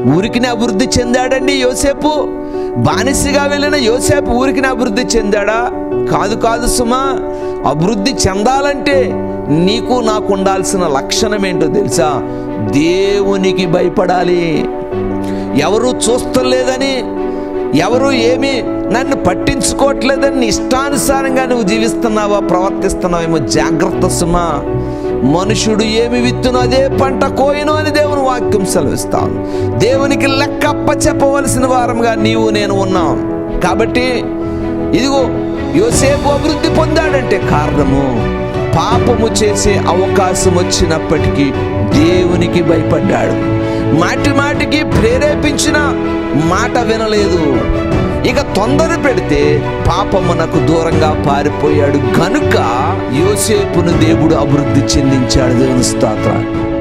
ఊరికినే అభివృద్ధి చెందాడండి యోసేపు? బానిసగా వెళ్ళిన యోసేపు ఊరికినే అభివృద్ధి చెందాడా? కాదు కాదు సుమా. అభివృద్ధి చెందాలంటే నీకు నాకు ఉండాల్సిన లక్షణం ఏంటో తెలుసా? దేవునికి భయపడాలి. ఎవరు చూస్తలేదని, ఎవరు ఏమీ నన్ను పట్టించుకోవట్లేదని నీ ఇష్టానుసారంగా నువ్వు జీవిస్తున్నావా, ప్రవర్తిస్తున్నావేమో జాగ్రత్త సుమా. మనుషుడు ఏమి విత్తునో అదే పంట కోయును అని దేవుని వాక్యం సెలవిస్తాను. దేవునికి లెక్క అప్పచెప్పవలసిన వారంగా నీవు నేను ఉన్నాం. కాబట్టి ఇదిగో యోసేపు అభివృద్ధి పొందాడంటే కారణము, పాపము చేసే అవకాశం వచ్చినప్పటికీ దేవునికి భయపడ్డాడు. మాటి మాటికి ప్రేరేపించిన మాట వినలేదు. ఇక తొందర పెడితే పాపమునకు దూరంగా పారిపోయాడు. కనుక యోసేపును దేవుడు అభివృద్ధి చెందించాడు. దేవుని స్తోత్రం.